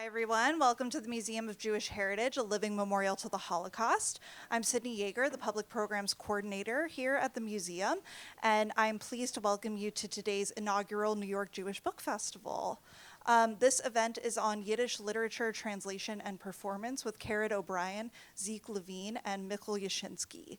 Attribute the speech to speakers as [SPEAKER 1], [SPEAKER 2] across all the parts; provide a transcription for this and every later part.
[SPEAKER 1] Hi everyone, welcome to the Museum of Jewish Heritage, a living memorial to the Holocaust. I'm Sydney Yeager, the Public Programs Coordinator here at the museum, and I'm pleased to welcome you to today's inaugural New York Jewish Book Festival. This event is on Yiddish literature, translation, and performance with Caraid O'Brien, Zeke Levine, and Mikhl Yashinsky.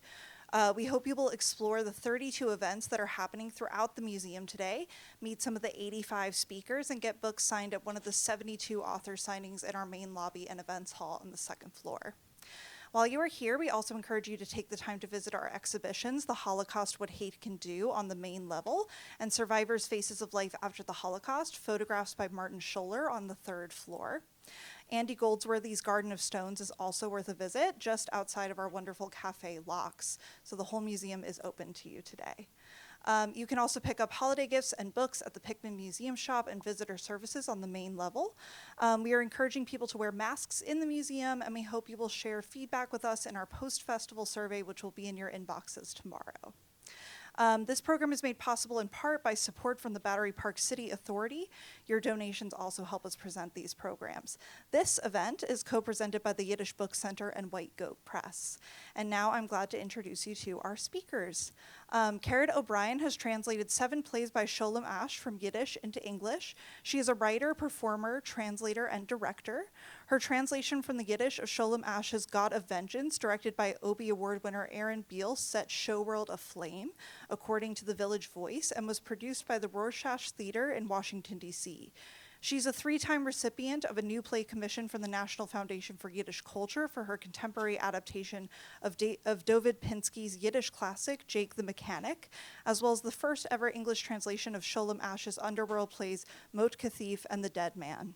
[SPEAKER 1] We hope you will explore the 32 events that are happening throughout the museum today, meet some of the 85 speakers, and get books signed at one of the 72 author signings in our main lobby and events hall on the second floor. While you are here, we also encourage you to take the time to visit our exhibitions, The Holocaust, What Hate Can Do, on the main level, and Survivors' Faces of Life After the Holocaust, photographs by Martin Scholler, on the third floor. Andy Goldsworthy's Garden of Stones is also worth a visit, just outside of our wonderful cafe Locks, so the whole museum is open to you today. You can also pick up holiday gifts and books at the Pickman Museum Shop and visitor services on the main level. We are encouraging people to wear masks in the museum, and we hope you will share feedback with us in our post-festival survey, which will be in your inboxes tomorrow. This program is made possible in part by support from the Battery Park City Authority. Your donations also help us present these programs. This event is co-presented by the Yiddish Book Center and White Goat Press. And now I'm glad to introduce you to our speakers. Caraid O'Brien has translated 7 plays by Sholem Asch from Yiddish into English. She is a writer, performer, translator, and director. Her translation from the Yiddish of Sholem Asch's God of Vengeance, directed by Obie Award winner Aaron Beall, set show world aflame, according to the Village Voice, and was produced by the Rorschach Theatre in Washington, D.C. She's a 3-time recipient of a new play commission from the National Foundation for Yiddish Culture for her contemporary adaptation of Dovid Pinski's Yiddish classic, Jake the Mechanic, as well as the first ever English translation of Sholem Asch's underworld plays Motke, Theif, and The Dead Man.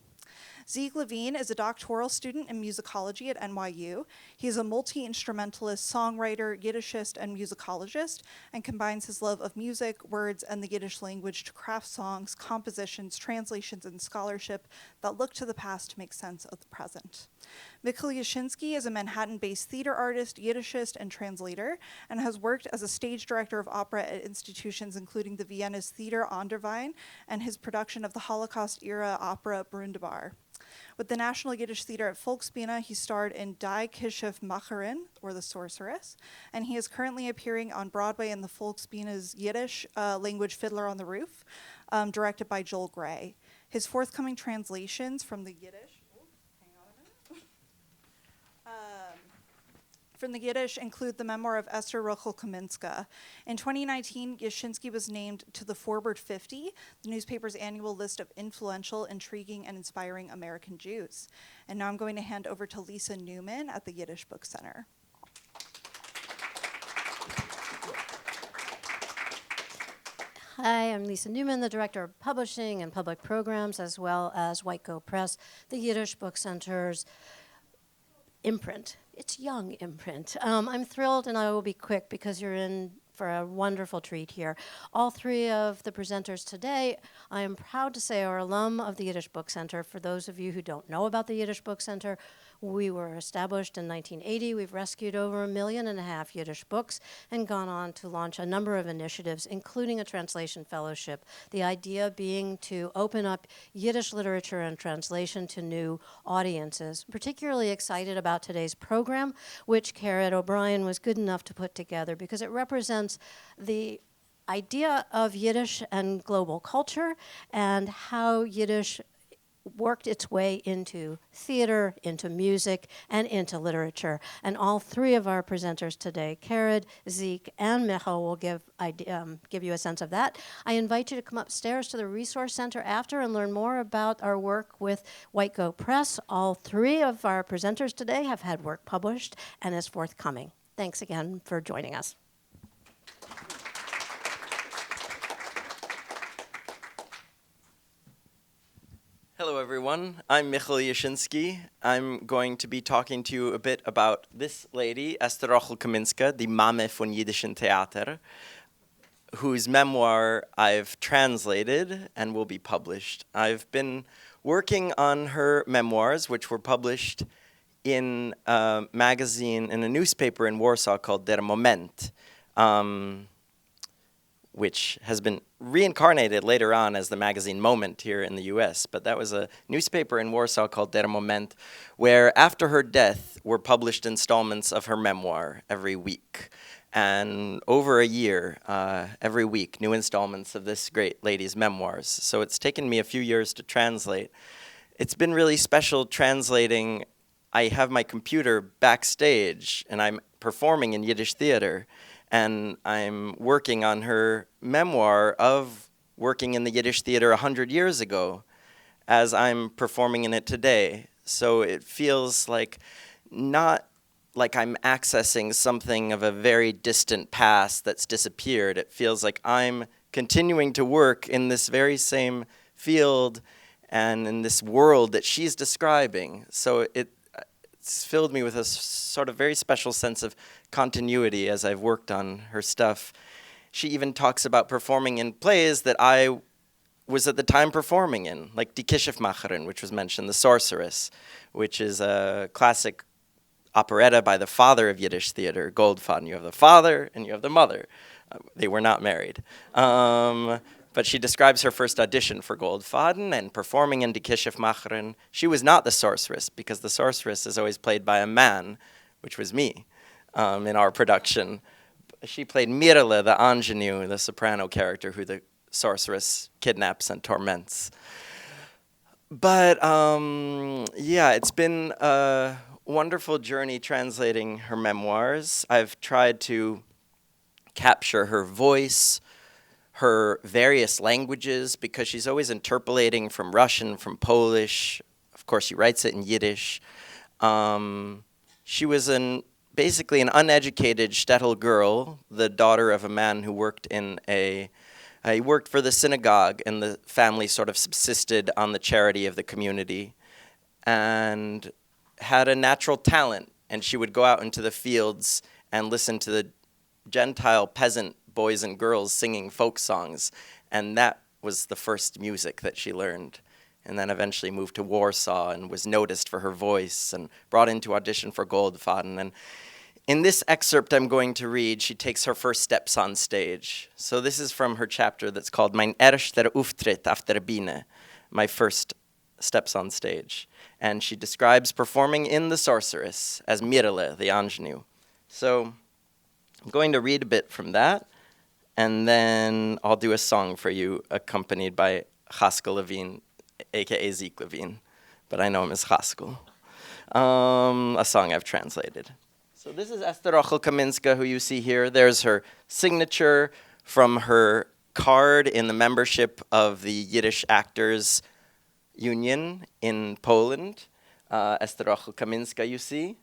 [SPEAKER 1] Zeke Levine is a doctoral student in musicology at NYU. He is a multi-instrumentalist, songwriter, Yiddishist, and musicologist, and combines his love of music, words, and the Yiddish language to craft songs, compositions, translations, and scholarship that look to the past to make sense of the present. Mikhl Yashinsky is a Manhattan-based theater artist, Yiddishist, and translator, and has worked as a stage director of opera at institutions including the Vienna's Theater an der Wein and his production of the Holocaust-era opera Brundibar. With the National Yiddish Theater at Volksbühne, he starred in Die Kischof-Macherin, or The Sorceress, and he is currently appearing on Broadway in the Volksbühne's Yiddish language Fiddler on the Roof, directed by Joel Gray. His forthcoming translations from the Yiddish include the memoir of Ester-Rokhl Kaminska. In 2019, Yashinsky was named to the Forward 50, the newspaper's annual list of influential, intriguing, and inspiring American Jews. And now I'm going to hand over to Lisa Newman at the Yiddish Book Center.
[SPEAKER 2] Hi, I'm Lisa Newman, the Director of Publishing and Public Programs, as well as White Goat Press, the Yiddish Book Center's imprint. It's young imprint. I'm thrilled, and I will be quick because you're in for a wonderful treat here. All 3 of the presenters today, I am proud to say, are alum of the Yiddish Book Center. For those of you who don't know about the Yiddish Book Center, we were established in 1980. We've rescued over 1.5 million Yiddish books and gone on to launch a number of initiatives, including a translation fellowship. The idea being to open up Yiddish literature and translation to new audiences. Particularly excited about today's program, which Caraid O'Brien was good enough to put together because it represents the idea of Yiddish and global culture and how Yiddish worked its way into theater, into music, and into literature. And all 3 of our presenters today, Caraid, Zeke, and Mikhl, will give you a sense of that. I invite you to come upstairs to the Resource Center after and learn more about our work with White Goat Press. All 3 of our presenters today have had work published and is forthcoming. Thanks again for joining us.
[SPEAKER 3] Hello, everyone. I'm Mikhl Yashinsky. I'm going to be talking to you a bit about this lady, Ester-Rokhl Kaminska, die Mame von Jiddischen Theater, whose memoir I've translated and will be published. I've been working on her memoirs, which were published in a magazine, in a newspaper in Warsaw called Der Moment. which has been reincarnated later on as the magazine Moment here in the US. But that was a newspaper in Warsaw called Der Moment, where after her death were published installments of her memoir every week. And over a year, every week, new installments of this great lady's memoirs. So it's taken me a few years to translate. It's been really special translating. I have my computer backstage, and I'm performing in Yiddish theater, and I'm working on her memoir of working in the Yiddish theater 100 years ago as I'm performing in it today. So it feels like not like I'm accessing something of a very distant past that's disappeared. It feels like I'm continuing to work in this very same field and in this world that she's describing. So it's filled me with a sort of very special sense of continuity as I've worked on her stuff. She even talks about performing in plays that I was at the time performing in, like Die Kischefmacherin, which was mentioned, The Sorceress, which is a classic operetta by the father of Yiddish theater, Goldfaden. You have the father and you have the mother. They were not married. But she describes her first audition for Goldfaden and performing in Die Kischefmacherin. She was not the sorceress, because the sorceress is always played by a man, which was me in our production. She played Mirele, the ingenue, the soprano character who the sorceress kidnaps and torments. But yeah, it's been a wonderful journey translating her memoirs. I've tried to capture her voice, her various languages, because she's always interpolating from Russian, from Polish. Of course, she writes it in Yiddish. She was basically an uneducated shtetl girl, the daughter of a man who worked in he worked for the synagogue, and the family sort of subsisted on the charity of the community, and had a natural talent. And she would go out into the fields and listen to the Gentile peasant boys and girls singing folk songs, and that was the first music that she learned. And then eventually moved to Warsaw and was noticed for her voice and brought in to audition for Goldfaden. And in this excerpt I'm going to read, she takes her first steps on stage. So this is from her chapter that's called Mein erster Auftritt auf der Bühne, my first steps on stage. And she describes performing in The Sorceress as Mirele, the ingenue. So I'm going to read a bit from that, and then I'll do a song for you accompanied by Mikhl Levine, a.k.a. Zeke Levine, but I know him as Haskell. A song I've translated. So this is Ester-Rokhl Kaminska, who you see here. There's her signature from her card in the membership of the Yiddish Actors Union in Poland. Ester-Rokhl Kaminska, you see.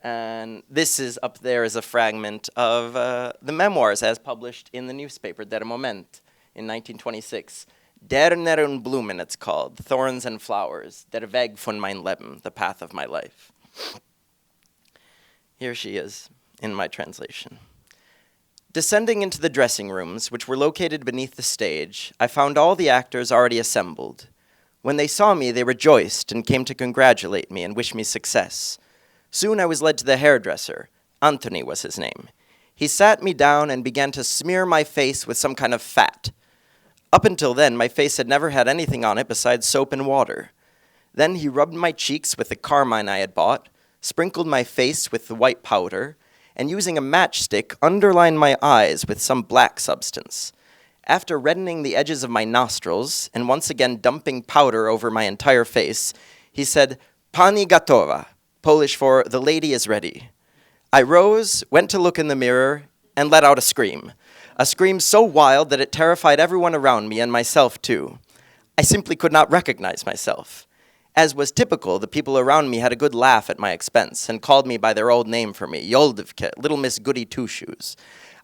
[SPEAKER 3] And this is up there as a fragment of the memoirs as published in the newspaper, Der Moment, in 1926. Derner und Blumen, it's called, Thorns and Flowers, Der Weg von mein Leben, the path of my life. Here she is in my translation. Descending into the dressing rooms, which were located beneath the stage, I found all the actors already assembled. When they saw me, they rejoiced and came to congratulate me and wish me success. Soon I was led to the hairdresser. Anthony was his name. He sat me down and began to smear my face with some kind of fat. Up until then, my face had never had anything on it besides soap and water. Then he rubbed my cheeks with the carmine I had bought, sprinkled my face with the white powder, and using a matchstick, underlined my eyes with some black substance. After reddening the edges of my nostrils, and once again dumping powder over my entire face, he said, Pani gotowa, Polish for, the lady is ready. I rose, went to look in the mirror, and let out a scream so wild that it terrified everyone around me and myself too. I simply could not recognize myself. As was typical, the people around me had a good laugh at my expense and called me by their old name for me, Yoldivke, Little Miss Goody Two-Shoes.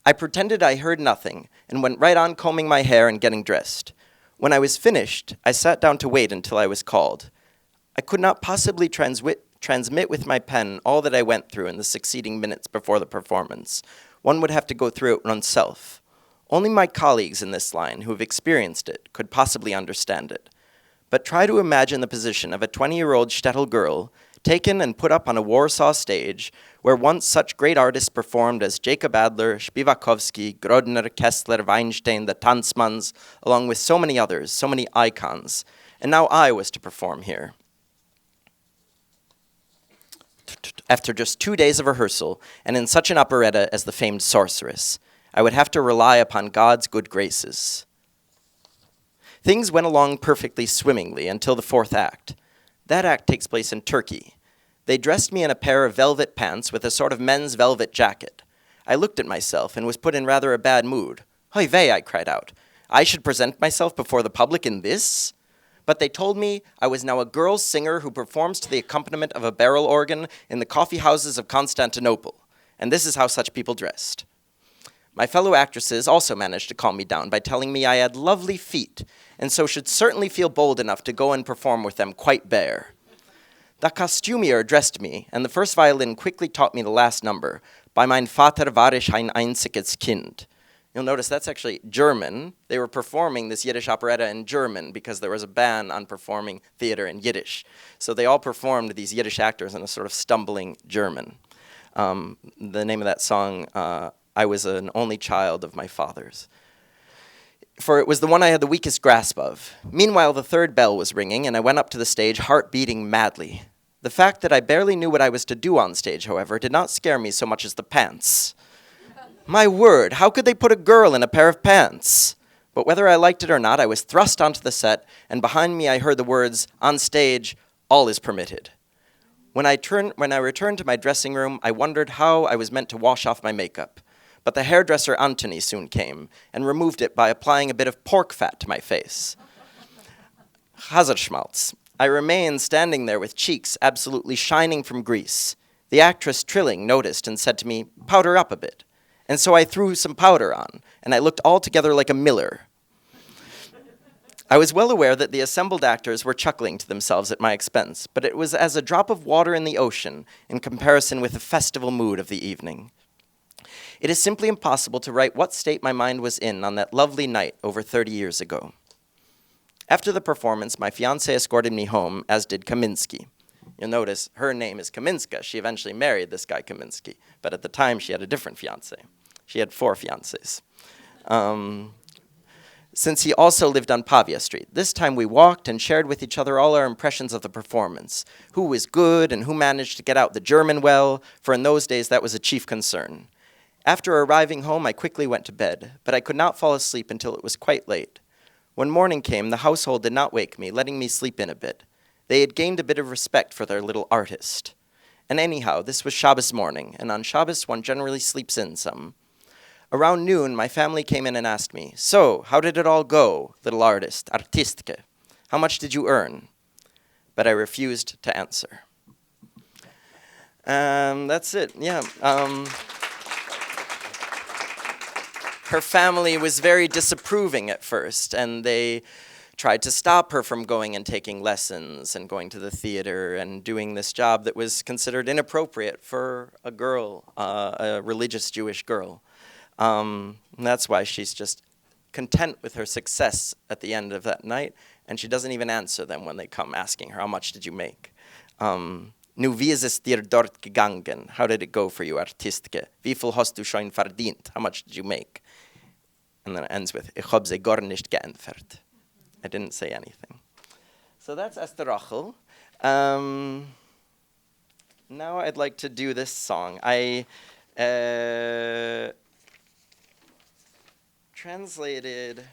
[SPEAKER 3] I pretended I heard nothing and went right on combing my hair and getting dressed. When I was finished, I sat down to wait until I was called. I could not possibly transmit with my pen all that I went through in the succeeding minutes before the performance. One would have to go through it oneself. Only my colleagues in this line who have experienced it could possibly understand it. But try to imagine the position of a 20-year-old shtetl girl taken and put up on a Warsaw stage where once such great artists performed as Jacob Adler, Spivakovsky, Grodner, Kessler, Weinstein, the Tanzmanns, along with so many others, so many icons. And now I was to perform here. After just 2 days of rehearsal, and in such an operetta as the famed Sorceress, I would have to rely upon God's good graces. Things went along perfectly swimmingly until the fourth act. That act takes place in Turkey. They dressed me in a pair of velvet pants with a sort of men's velvet jacket. I looked at myself and was put in rather a bad mood. Hoi vey, I cried out. I should present myself before the public in this? But they told me I was now a girl singer who performs to the accompaniment of a barrel organ in the coffee houses of Constantinople. And this is how such people dressed. My fellow actresses also managed to calm me down by telling me I had lovely feet, and so should certainly feel bold enough to go and perform with them quite bare. The costumier dressed me, and the first violin quickly taught me the last number, Bei mein Vater war ich ein einziges Kind. You'll notice that's actually German. They were performing this Yiddish operetta in German because there was a ban on performing theater in Yiddish. So they all performed, these Yiddish actors, in a sort of stumbling German. The name of that song, I was an only child of my father's. For it was the one I had the weakest grasp of. Meanwhile, the third bell was ringing, and I went up to the stage, heart beating madly. The fact that I barely knew what I was to do on stage, however, did not scare me so much as the pants. My word, how could they put a girl in a pair of pants? But whether I liked it or not, I was thrust onto the set, and behind me I heard the words, on stage, all is permitted. When I returned to my dressing room, I wondered how I was meant to wash off my makeup. But the hairdresser Antony soon came and removed it by applying a bit of pork fat to my face. Haserschmalz. I remained standing there with cheeks absolutely shining from grease. The actress Trilling noticed and said to me, powder up a bit. And so I threw some powder on, and I looked altogether like a miller. I was well aware that the assembled actors were chuckling to themselves at my expense, but it was as a drop of water in the ocean in comparison with the festival mood of the evening. It is simply impossible to write what state my mind was in on that lovely night over 30 years ago. After the performance, my fiancé escorted me home, as did Kaminski. You'll notice her name is Kaminska. She eventually married this guy Kaminski, but at the time she had a different fiancé. She had 4 fiancés. Since he also lived on Pavia Street. This time we walked and shared with each other all our impressions of the performance, who was good and who managed to get out the German well, for in those days that was a chief concern. After arriving home, I quickly went to bed, but I could not fall asleep until it was quite late. When morning came, the household did not wake me, letting me sleep in a bit. They had gained a bit of respect for their little artist. And anyhow, this was Shabbos morning, and on Shabbos one generally sleeps in some. Around noon, my family came in and asked me, so, how did it all go, little artist, artistke? How much did you earn? But I refused to answer. That's it, yeah. Her family was very disapproving at first, and they tried to stop her from going and taking lessons and going to the theater and doing this job that was considered inappropriate for a girl, a religious Jewish girl. And that's why she's just content with her success at the end of that night, and she doesn't even answer them when they come asking her, how much did you make? Nu, wie ist es dir dort gegangen? How did it go for you, Artistke? Wie viel hast du schon verdient? How much did you make? And then it ends with, ich hab sie gar nicht geantwortet. I didn't say anything. So that's Ester-Rokhl. Now I'd like to do this song. I translated...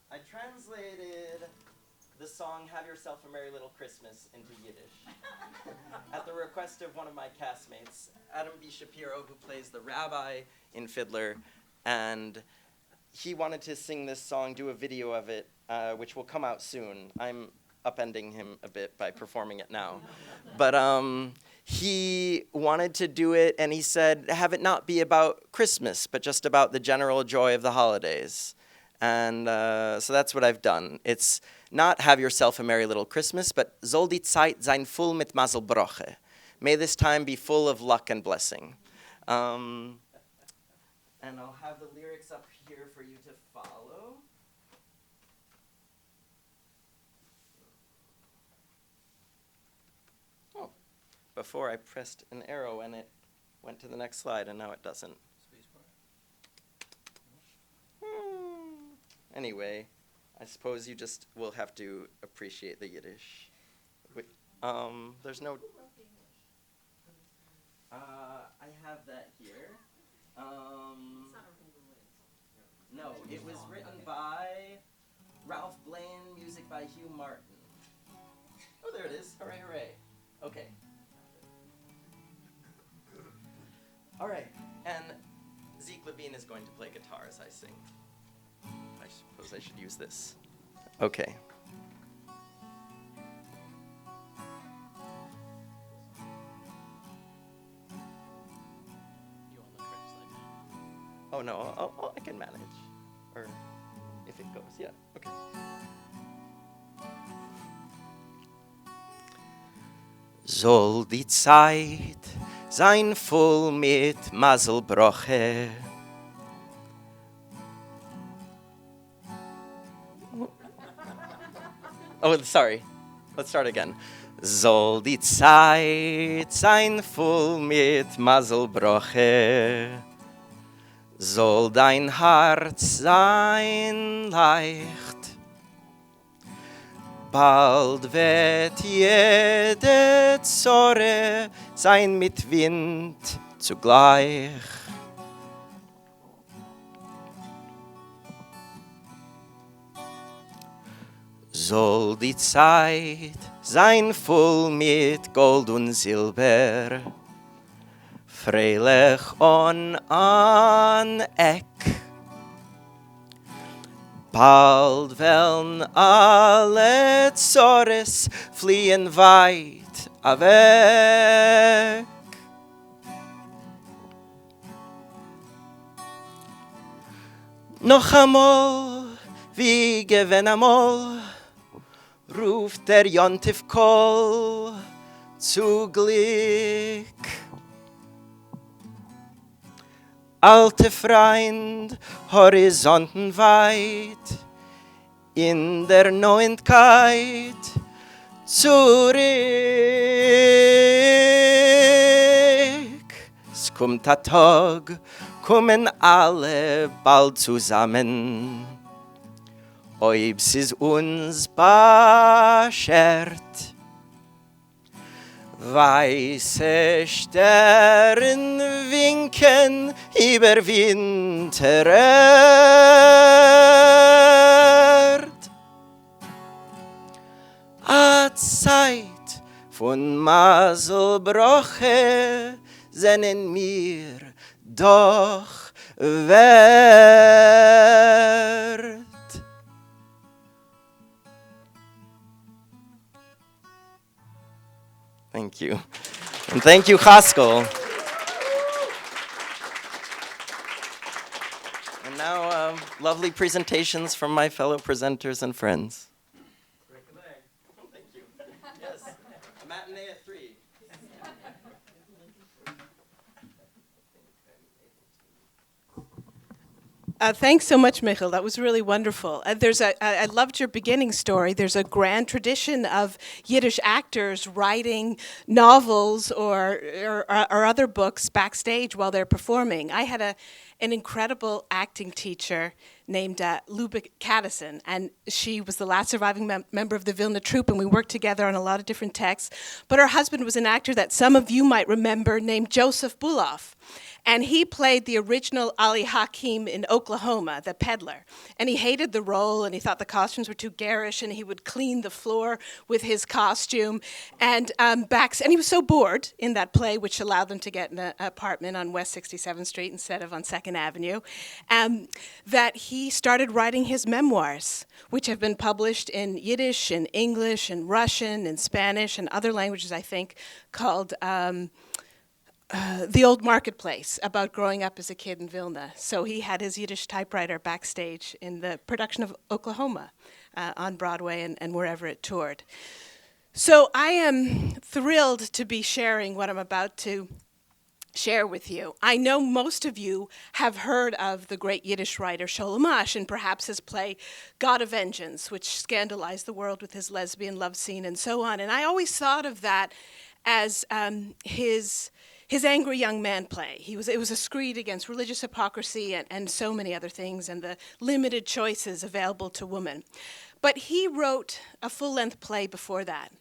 [SPEAKER 3] I translated the song Have Yourself a Merry Little Christmas into Yiddish at the request of one of my castmates, Aaron Beall, who plays the rabbi in Fiddler, and he wanted to sing this song, do a video of it, which will come out soon. I'm upending him a bit by performing it now. But he wanted to do it, and he said, have it not be about Christmas, but just about the general joy of the holidays. And so that's what I've done. It's not Have Yourself a Merry Little Christmas, but Soll die Zeit sein voll mit Mazelbroche. May this time be full of luck and blessing. And I'll have the lyrics up here for you to follow. Oh, before I pressed an arrow and it went to the next slide, and now it doesn't. Anyway, I suppose you just will have to appreciate the Yiddish. There's no... I have that here. No, it was written by Ralph Blaine, music by Hugh Martin. Oh, there it is. Hooray, hooray. Okay. All right, and Zeke Levine is going to play guitar as I sing. I suppose I should use this. Okay. Oh no, I can manage. Or if it goes, yeah, okay. Soll die Zeit sein voll mit Maselbroche. Oh, sorry. Let's start again. Soll die Zeit sein voll mit Maselbroche. Soll dein Herz sein leicht. Bald wird jede Zorre sein mit Wind zugleich. Soll die Zeit sein voll mit Gold und Silber, freilich an Eck. Bald werden alle Zorres fliehen weit weg. Noch einmal, wie gewinn einmal, ruft der Jontif Kol zu Glück. Alte Freund, Horizonten weit, in der Neuigkeit zurück. Es kommt der Tag, kommen alle bald zusammen. Ob es uns beschert, weiße Sterne winken über Wintererd. A Zeit von Maselbroche seinen mir doch wert. Thank you. And thank you, Haskell. And now, lovely presentations from my fellow presenters and friends. Break a leg. Oh, thank you. Yes, a matinee at 3.
[SPEAKER 4] Thanks so much, Mikhl. That was really wonderful. I loved your beginning story. There's a grand tradition of Yiddish actors writing novels or other books backstage while they're performing. I had an incredible acting teacher named Lubik Kadison, and she was the last surviving member of the Vilna troupe, and we worked together on a lot of different texts. But her husband was an actor that some of you might remember named Joseph Buloff. And he played the original Ali Hakim in Oklahoma, the peddler. And he hated the role, and he thought the costumes were too garish, and he would clean the floor with his costume. And he was so bored in that play, which allowed them to get an apartment on West 67th Street instead of on 2nd Avenue, that he started writing his memoirs, which have been published in Yiddish and English and Russian and Spanish and other languages, I think, called The Old Marketplace, about growing up as a kid in Vilna. So he had his Yiddish typewriter backstage in the production of Oklahoma on Broadway and wherever it toured. So I am thrilled to be sharing what I'm about to share with you. I know most of you have heard of the great Yiddish writer Sholem Asch and perhaps his play God of Vengeance, which scandalized the world with his lesbian love scene and so on. And I always thought of that as his angry young man play. It was a screed against religious hypocrisy and so many other things and the limited choices available to women. But he wrote a full-length play before that.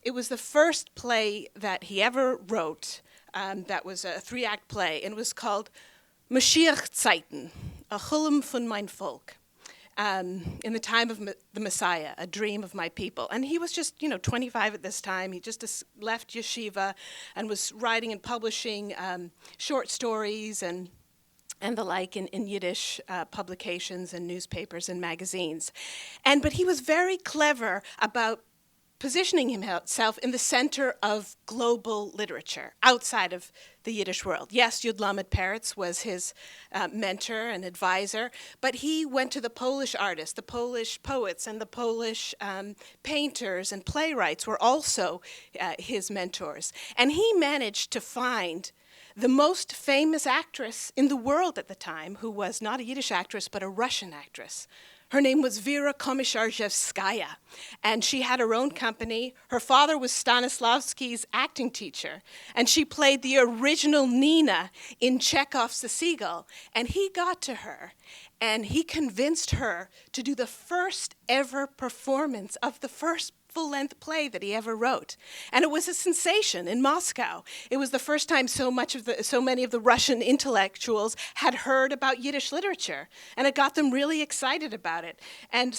[SPEAKER 4] It was the first play that he ever wrote that was a 3-act play, and it was called Mashiach Zeiten, a Chulum von mein Volk, in the time of the Messiah, a dream of my people. And he was just, 25 at this time. He just left yeshiva and was writing and publishing short stories and the like in Yiddish publications and newspapers and magazines. But he was very clever about positioning himself in the center of global literature, outside of the Yiddish world. Yes, Yud Lamed Peretz was his mentor and advisor, but he went to the Polish artists, the Polish poets, and the Polish painters and playwrights were also his mentors. And he managed to find the most famous actress in the world at the time, who was not a Yiddish actress, but a Russian actress. Her name was Vera Komissarzhevskaya, and she had her own company. Her father was Stanislavski's acting teacher, and she played the original Nina in Chekhov's The Seagull. And he got to her, and he convinced her to do the first ever performance of the first full-length play that he ever wrote. And it was a sensation in Moscow. It was the first time so many of the Russian intellectuals had heard about Yiddish literature, and it got them really excited about it. And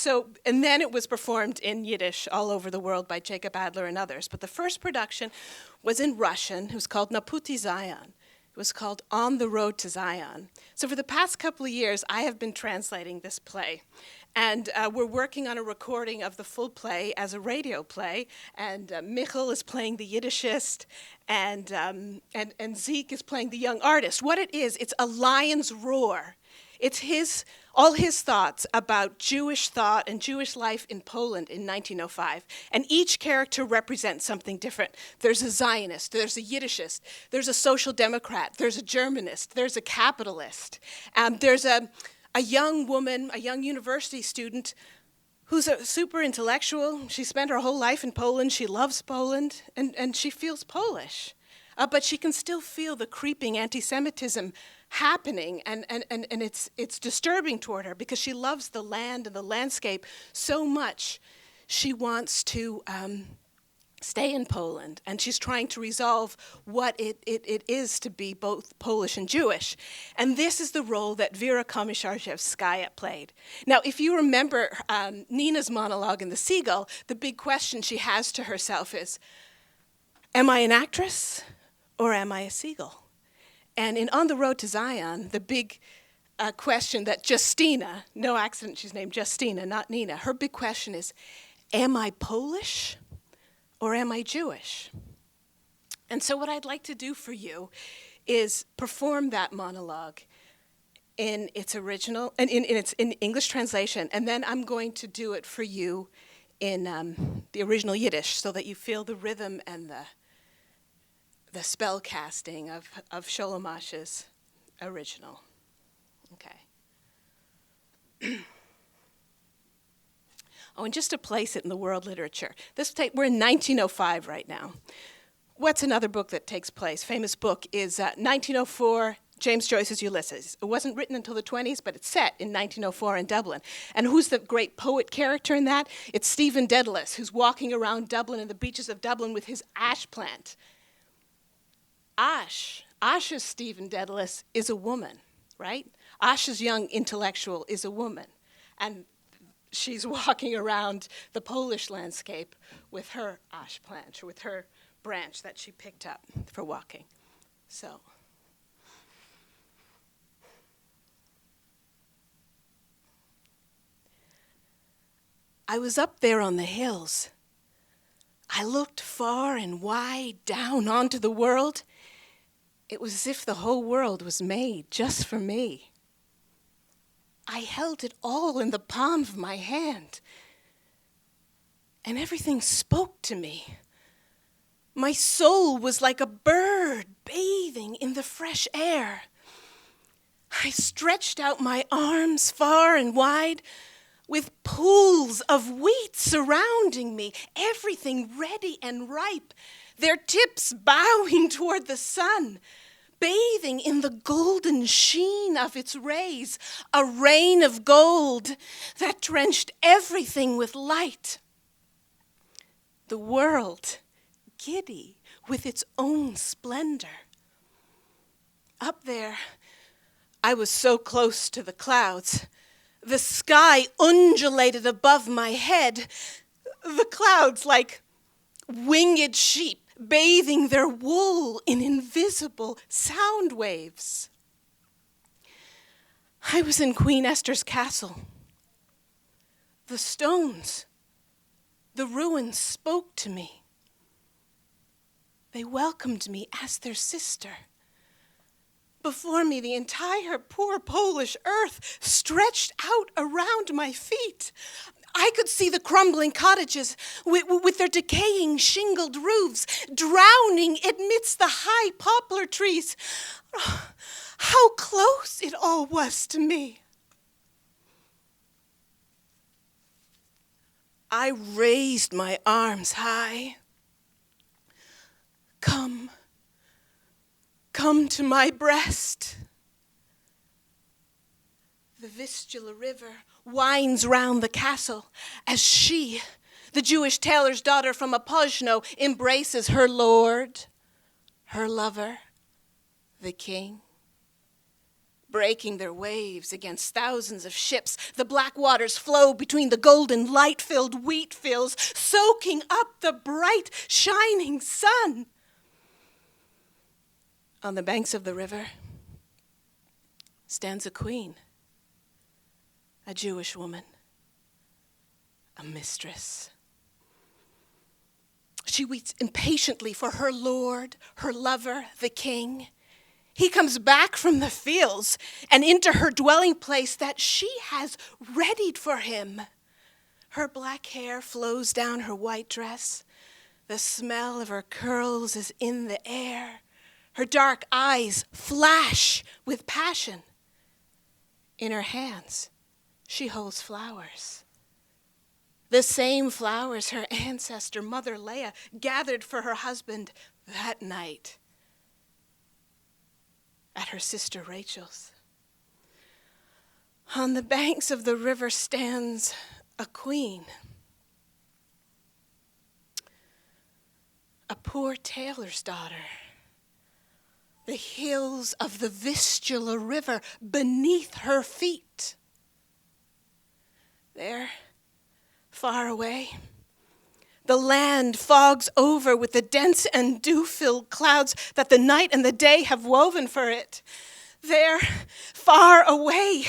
[SPEAKER 4] then it was performed in Yiddish all over the world by Jacob Adler and others. But the first production was in Russian. It was called Naputi Zion. It was called On the Road to Zion. So for the past couple of years, I have been translating this play. And we're working on a recording of the full play as a radio play. And Mikhl is playing the Yiddishist, and Zeke is playing the young artist. What it is, it's a lion's roar. It's all his thoughts about Jewish thought and Jewish life in Poland in 1905. And each character represents something different. There's a Zionist, there's a Yiddishist, there's a social democrat, there's a Germanist, there's a capitalist. There's a young woman, a young university student who's a super intellectual. She spent her whole life in Poland. She loves Poland, and she feels Polish. But she can still feel the creeping anti-Semitism happening, and it's disturbing toward her because she loves the land and the landscape so much. She wants to stay in Poland, and she's trying to resolve what it is to be both Polish and Jewish. And this is the role that Vera Komissarzhevskaya played. Now, if you remember Nina's monologue in The Seagull, the big question she has to herself is, am I an actress or am I a seagull? And in On the Road to Zion, the big question that Justina, no accident she's named Justina, not Nina, her big question is, am I Polish or am I Jewish? And so what I'd like to do for you is perform that monologue in its original, and in English translation, and then I'm going to do it for you in the original Yiddish so that you feel the rhythm and the spell casting of Sholem Asch's original. Okay. Oh, and just to place it in the world literature, we're in 1905 right now. What's another book that takes place? Famous book is 1904, James Joyce's Ulysses. It wasn't written until the 20s, but it's set in 1904 in Dublin. And who's the great poet character in that? It's Stephen Dedalus, who's walking around Dublin and the beaches of Dublin with his ash plant. Asch's Stephen Dedalus is a woman, right? Asch's young intellectual is a woman. And she's walking around the Polish landscape with her ash plant, or with her branch that she picked up for walking. So, I was up there on the hills. I looked far and wide down onto the world. It was as if the whole world was made just for me. I held it all in the palm of my hand. and everything spoke to me. My soul was like a bird bathing in the fresh air. I stretched out my arms far and wide, with pools of wheat surrounding me, everything ready and ripe, their tips bowing toward the sun, bathing in the golden sheen of its rays, a rain of gold that drenched everything with light. The world, giddy with its own splendor. Up there, I was so close to the clouds. The sky undulated above my head, the clouds like winged sheep bathing their wool in invisible sound waves. I was in Queen Esther's castle. The stones, the ruins spoke to me. They welcomed me as their sister. Before me, the entire poor Polish earth stretched out around my feet. I could see the crumbling cottages with their decaying shingled roofs, drowning amidst the high poplar trees. Oh, how close it all was to me. I raised my arms high. Come. Come to my breast. The Vistula River winds round the castle as she, the Jewish tailor's daughter from Opozhno, embraces her lord, her lover, the king. Breaking their waves against thousands of ships, the black waters flow between the golden light-filled wheat fields, soaking up the bright, shining sun. On the banks of the river stands a queen, a Jewish woman, a mistress. She waits impatiently for her lord, her lover, the king. He comes back from the fields and into her dwelling place that she has readied for him. Her black hair flows down her white dress. The smell of her curls is in the air. Her dark eyes flash with passion. In her hands, she holds flowers. The same flowers her ancestor, Mother Leah, gathered for her husband that night at her sister Rachel's. On the banks of the river stands a queen, a poor tailor's daughter. The hills of the Vistula River beneath her feet. There, far away, the land fogs over with the dense and dew-filled clouds that the night and the day have woven for it. There, far away,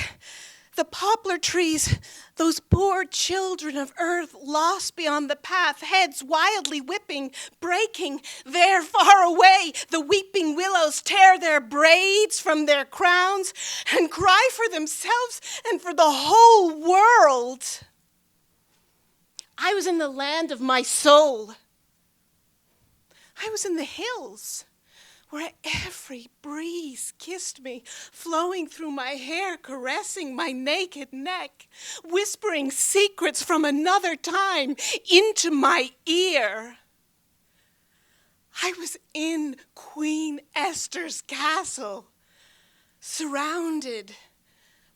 [SPEAKER 4] the poplar trees, those poor children of earth lost beyond the path, heads wildly whipping, breaking. There, far away, the weeping willows tear their braids from their crowns and cry for themselves and for the whole world. I was in the land of my soul. I was in the hills, where every breeze kissed me, flowing through my hair, caressing my naked neck, whispering secrets from another time into my ear. I was in Queen Esther's castle, surrounded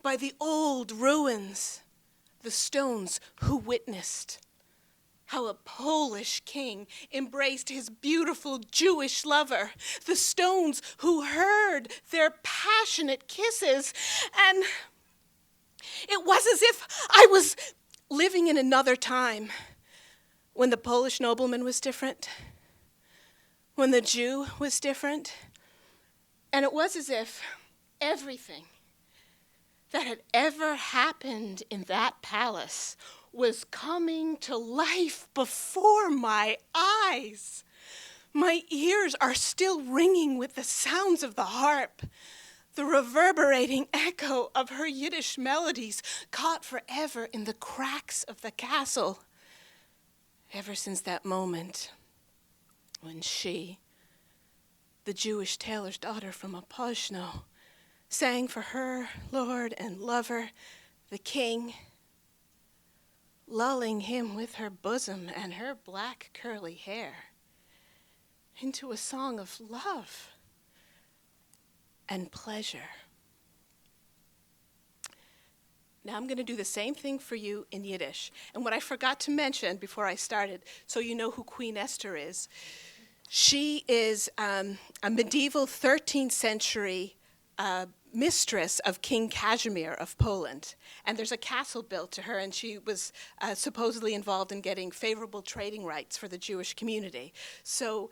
[SPEAKER 4] by the old ruins, the stones who witnessed how a Polish king embraced his beautiful Jewish lover, the stones who heard their passionate kisses, and it was as if I was living in another time when the Polish nobleman was different, when the Jew was different, and it was as if everything that had ever happened in that palace was coming to life before my eyes. My ears are still ringing with the sounds of the harp, the reverberating echo of her Yiddish melodies caught forever in the cracks of the castle. ever since that moment when she, the Jewish tailor's daughter from Opozhno, sang for her lord and lover, the king, lulling him with her bosom and her black curly hair into a song of love and pleasure. Now I'm going to do the same thing for you in Yiddish. And what I forgot to mention before I started, so you know who Queen Esther is, she is a medieval 13th century mistress of King Casimir of Poland. And there's a castle built to her, and she was supposedly involved in getting favorable trading rights for the Jewish community. So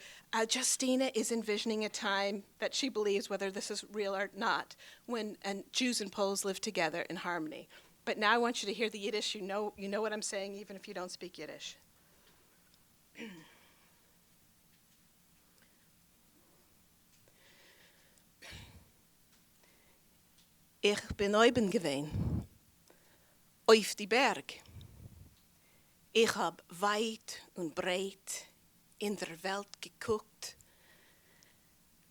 [SPEAKER 4] Justina is envisioning a time that she believes, whether this is real or not, when Jews and Poles live together in harmony. But now I want you to hear the Yiddish. You know what I'm saying, even if you don't speak Yiddish. Ich bin oben gewesen, auf die Berg. Ich hab weit und breit in der Welt geguckt.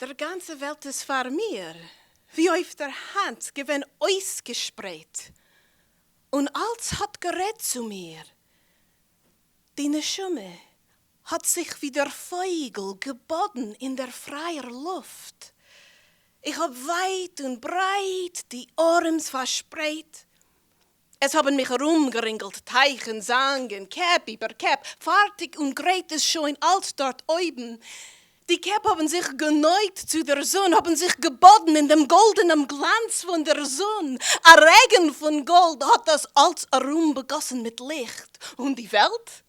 [SPEAKER 4] Der ganze Welt ist vor mir, wie auf der Hand gewesen ausgespreit. Und alles hat gerät zu mir. Die Neschumme hat sich wie der Vogel geboden in der freier Luft. Ich hab weit und breit die Arms verspreit. Es haben mich herumgeringelt, Teichen, Sangen, Cap über Cap, fertig und greit ist schon alles dort oben. Die Cap haben sich geneigt zu der Sonne, haben sich geboden in dem goldenen Glanz von der Sonne. Ein Regen von Gold hat das alles herumbegossen mit Licht. Und die Welt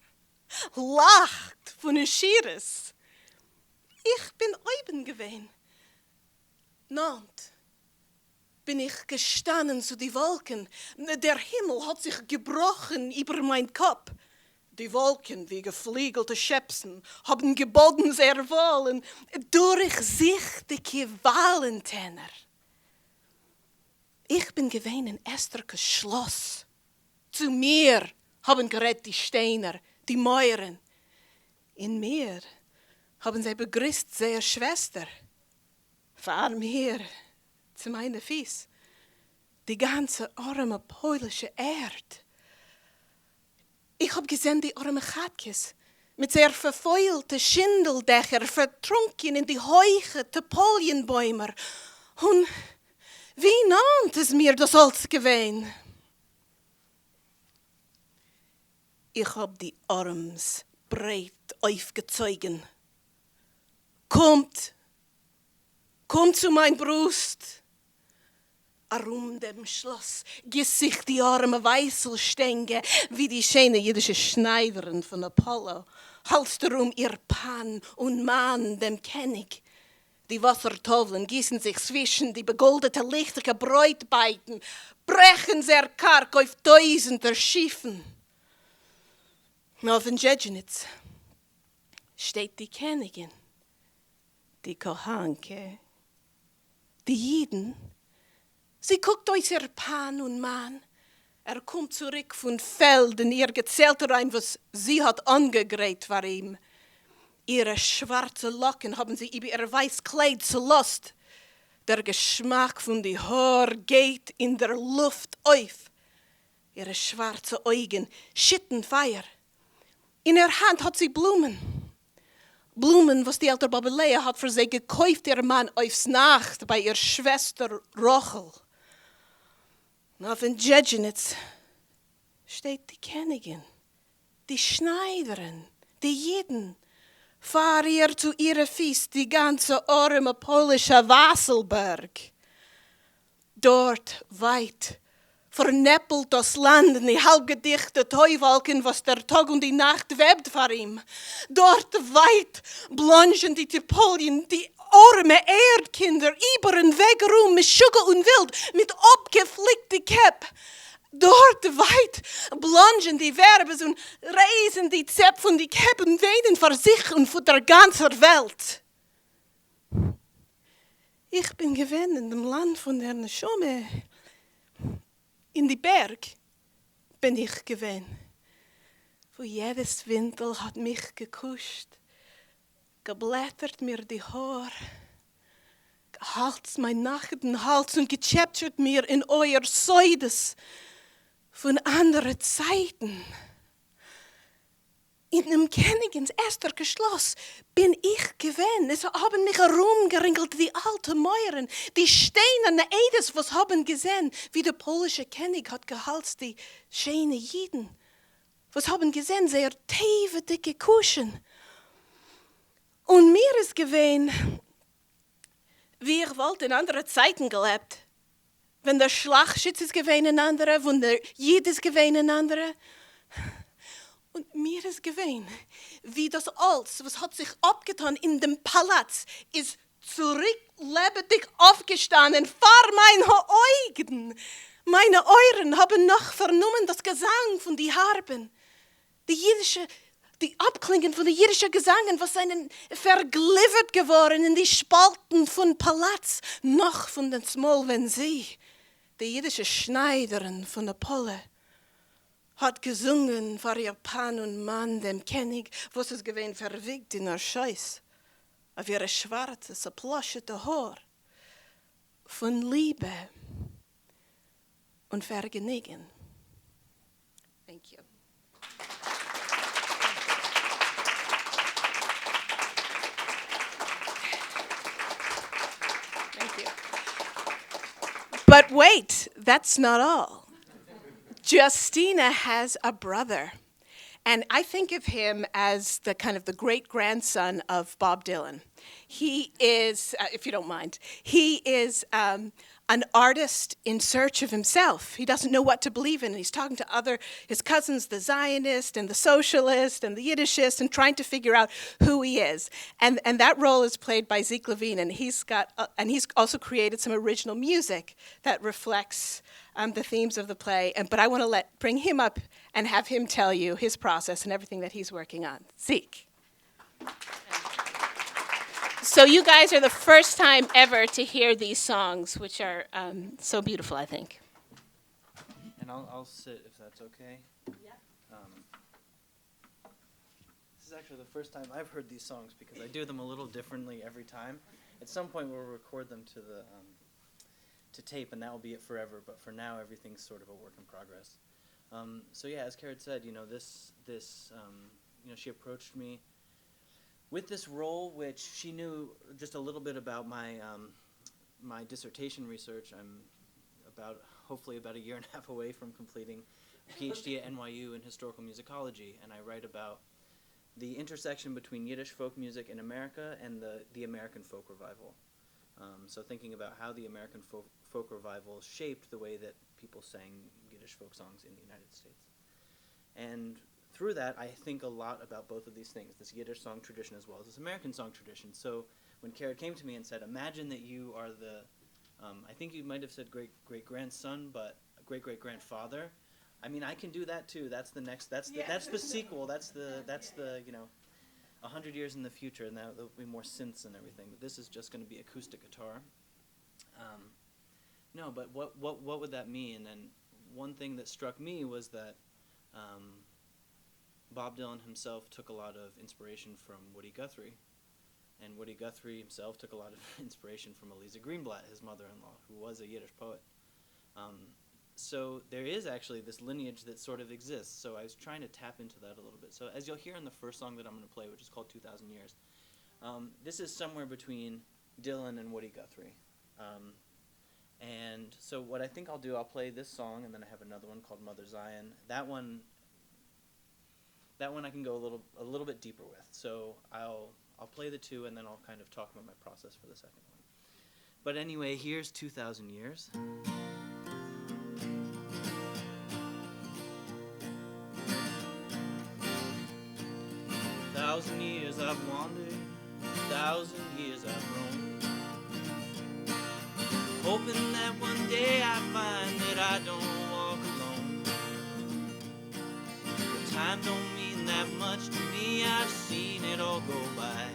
[SPEAKER 4] lacht von den Schieres. Ich bin oben gewesen. Nant bin ich gestanden zu die Wolken. Der Himmel hat sich gebrochen über mein Kopf. Die Wolken, wie geflügelte Schöpsen, haben geboden sehr wohl durchsichtige Wallentenner. Ich bin gewesen in Ester-Rokhl Schloss. Zu mir haben gerät die Steiner, die Mäuren. In mir haben sie begrüßt seine Schwester. Vor mir, zu meinen Füßen, die ganze arme polische Erde. Ich hab gesehen die arme Chatkes mit sehr verfeulten Schindeldächer, vertrunken in die heuchete Polienbäumer. Und wie nannt es mir das alles gewesen? Ich hab die Arms breit aufgezogen. Kommt zu mein Brust. Arum dem Schloss gießt sich die arme Weißelstänge wie die schöne jüdische Schneiderin von Apollo. Halst darum ihr Pan und Mann dem König. Die Wassertoveln gießen sich zwischen die begoldete lichtige Bräutbeiten, brechen sehr karg auf tausender Schiffen. Auf den Djedjenitz steht die Königin, die Kohanke. Die Jiden, sie guckt aus ihr Pan und Mann. Kommt zurück von Felden, ihr gezählte rein, was sie hat angegräht war ihm. Ihre schwarze Locken haben sie über ihr weiß Kleid zerlost. Der Geschmack von die Haar geht in der Luft auf. Ihre schwarze Augen schitten Feuer. In ihrer Hand hat sie Blumen. Blumen, was die ältere Babylea hat für sie gekauft, ihr Mann aufs Nacht bei ihr Schwester Rochl. Und auf den Djedjenitz steht die Königin, die Schneiderin, die Jiden. Fahr ihr zu ihrer Füße die ganze arme polische Wasselberg. Dort weit vernäppelt das Land in die halbgedichte Heuwolken, was der Tag und die Nacht webt vor ihm. Dort weit blanchen die Tipolien, die arme Erdkinder, über den Weg rum, mit Schugge und Wild, mit abgeflickten Käpp. Dort weit blanchen die Werbes und reisen die Zepf und die Käpp und weinen vor sich und vor der ganzen Welt. Ich bin gewesen in dem Land von der Neschumme. In die Berg bin ich gewesen, wo jedes Windel hat mich gekuscht, geblättert mir die Haar, gehalst mein nackten Hals und gechaptert mir in euer Säudes von anderen Zeiten. In dem Königens erster Geschloss bin ich gewesen. Es haben mich herumgeringelt, die alten Mäuren, die steinerne Edes, was haben gesehen, wie der polnische König hat gehalst, die schöne Jiden. Was haben gesehen, sehr tiefe, dicke Kuschen. Und mir ist gewesen, wie ich wollte in anderen Zeiten gelebt. Wenn der Schlachtschütz ist gewesen in andere, wenn der Jid ist gewesen in andere. Und mir ist gewesen, wie das alles, was hat sich abgetan in dem Palast, ist zurück lebendig aufgestanden vor meinen Augen. Meine Ohren haben noch vernommen das Gesang von die Harpen, die Abklingen von den jiddischen Gesangen, was seinen vergliedert geworden in die Spalten von Palast, noch von den Smolven See, die jiddische Schneiderin von der Polle. Hat gesungen vor ihr Pan und Mann, dem König, was es gewesen verwiegt in der Scheiß, auf ihre schwarze, zerploschete Haar, von Liebe und Vergnügen. Thank you. Thank you. But wait, that's not all. Justina has a brother, and I think of him as the kind of the great-grandson of Bob Dylan. He is, if you don't mind, he is an artist in search of himself. He doesn't know what to believe in. He's talking to his cousins, the Zionist and the Socialist and the Yiddishist, and trying to figure out who he is. And that role is played by Zeke Levine, and he's also created some original music that reflects the themes of the play. But I want to bring him up and have him tell you his process and everything that he's working on. Zeke. So you guys are the first time ever to hear these songs, which are so beautiful, I think.
[SPEAKER 5] And I'll sit if that's okay.
[SPEAKER 2] Yeah.
[SPEAKER 5] This is actually the first time I've heard these songs because I do them a little differently every time. At some point we'll record them to tape, and that will be it forever. But for now, everything's sort of a work in progress. So yeah, as Caraid said, she approached me with this role, which she knew just a little bit about my my dissertation research. I'm hopefully about a year and a half away from completing a PhD at NYU in historical musicology, and I write about the intersection between Yiddish folk music in America and the American folk revival. So thinking about how the American folk revival shaped the way that people sang Yiddish folk songs in the United States. And through that, I think a lot about both of these things, this Yiddish song tradition as well as this American song tradition. So when Caraid came to me and said, imagine that you are the, I think you might have said great-great-grandson, but great-great-grandfather. I mean, I can do that too. That's the next, that's the sequel. That's the 100 years in the future, and there'll be more synths and everything. But this is just going to be acoustic guitar. No, but what would that mean? And one thing that struck me was that Bob Dylan himself took a lot of inspiration from Woody Guthrie, and Woody Guthrie himself took a lot of inspiration from Eliza Greenblatt, his mother-in-law, who was a Yiddish poet. So there is actually this lineage that sort of exists, so I was trying to tap into that a little bit. So as you'll hear in the first song that I'm going to play, which is called 2,000 Years, this is somewhere between Dylan and Woody Guthrie. And so what I think I'll do, I'll play this song, and then I have another one called Mother Zion. That one I can go a little bit deeper with. So I'll play the two, and then I'll kind of talk about my process for the second one. But anyway, here's 2,000 Years. 1,000 years I've wandered, 1,000 years I've roamed, hoping that one day I find that I don't walk alone. But time don't mean that much to me, I've seen it all go by.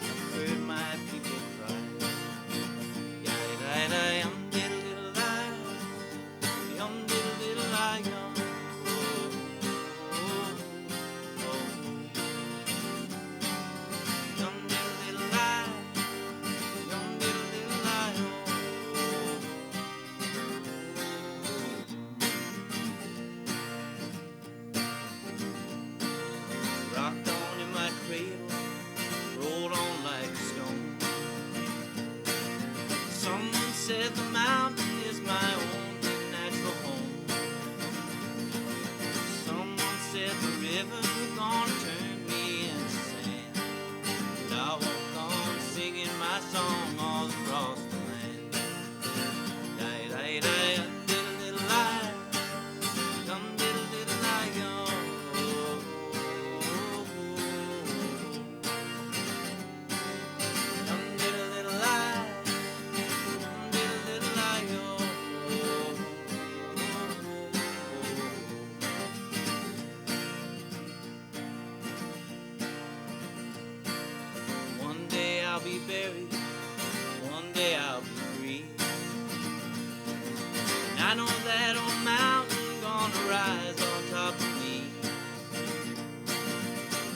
[SPEAKER 5] I've heard my people cry. Yum diddle diddle lie, yum diddle diddle lie, yum. said the mountain is my only natural home. Someone said the river gonna turn me into sand. And I walk on singing my song all across the land. Die, die, die, diddle, diddle, lie. Dum, diddle, diddle, lie, yo. Dum, diddle, diddle, lie. Dum, diddle, diddle, lie, yo. One day I'll be buried, one day I'll be free. And I know that old mountain gonna rise on top of me.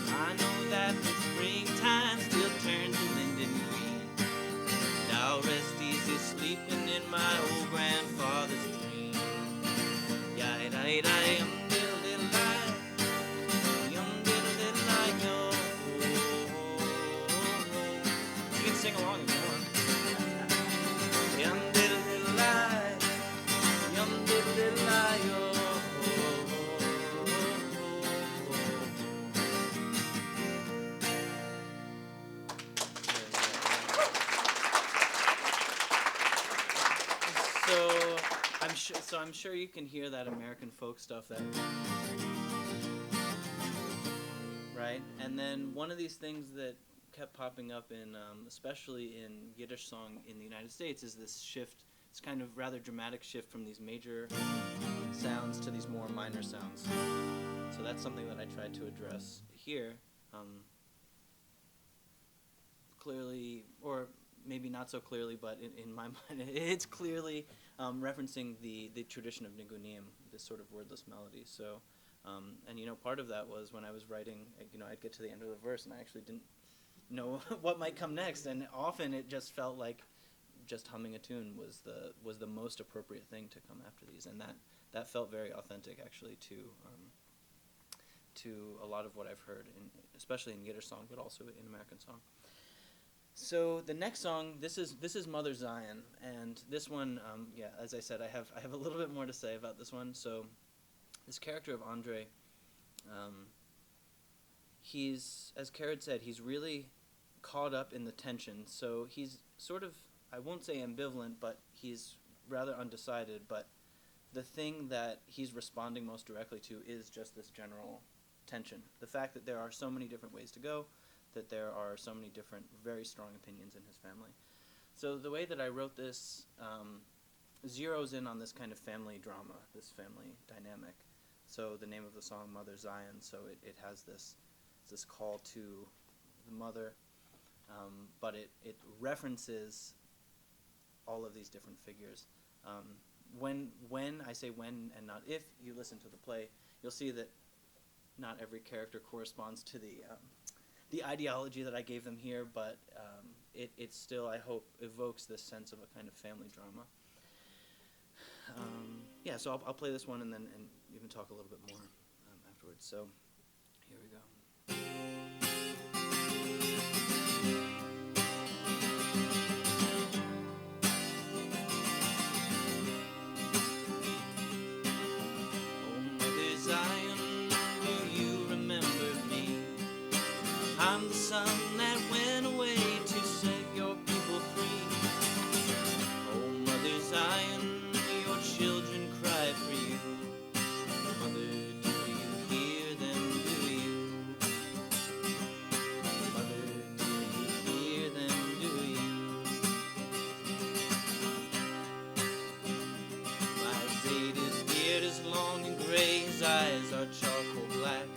[SPEAKER 5] I know that the springtime still turns to linden green. And I'll rest easy sleeping in my old grandfather's dream. Yai, die, die, diddle, diddle, lie. Diddle, diddle, lie, yo. You can sing along if you want. Yum, diddle, diddle, lie. Yum, diddle, diddle, lie, yo. So I'm sure you can hear that American folk stuff that, right? And then one of these things that kept popping up in, especially in Yiddish song in the United States, is this shift, this kind of rather dramatic shift from these major sounds to these more minor sounds. So that's something that I tried to address here, clearly, or maybe not so clearly, but in my mind, it's clearly referencing the tradition of nigunim, this sort of wordless melody. So, and part of that was when I was writing, I'd get to the end of the verse and I actually didn't know what might come next, and often it just felt like just humming a tune was the most appropriate thing to come after these, and that felt very authentic actually to a lot of what I've heard, especially in Yiddish song, but also in American song. So the next song, this is Mother Zion, and this one, as I said, I have a little bit more to say about this one. So this character of Andre, he's, as Caraid said, he's really caught up in the tension. So he's sort of, I won't say ambivalent, but he's rather undecided. But the thing that he's responding most directly to is just this general tension. The fact that there are so many different ways to go, that there are so many different, very strong opinions in his family. So the way that I wrote this zeroes in on this kind of family drama, this family dynamic. So the name of the song, Mother Zion, so it has this call to the mother, but it references all of these different figures. When I say when and not if you listen to the play, you'll see that not every character corresponds to the ideology that I gave them here, but it still, I hope, evokes this sense of a kind of family drama. So I'll play this one and you can talk a little bit more afterwards. So here we go. Oh, Mother Zion, do you remember me? I'm the son that went away to set your people free. Oh, Mother Zion, your children cry for you. Mother, do you hear them, do you? Mother, do you hear them, do you? My Zayda's beard is long and gray, his eyes are charcoal black.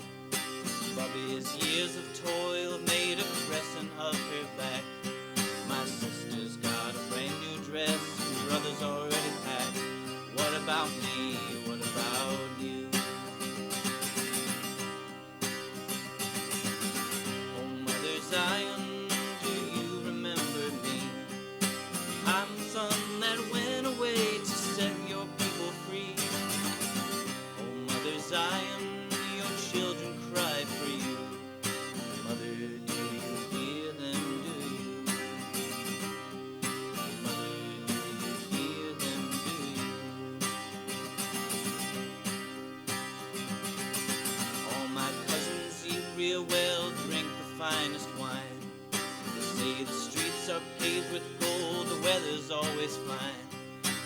[SPEAKER 5] Bobby's years of toil have made a crescent of her back. My sister's got a brand new dress, and brother's already packed. What about me? What about you? Oh, Mother Zion, do you remember me? I'm the son that went away to set your people free. Oh, Mother Zion, your children cry for you. weather's always fine.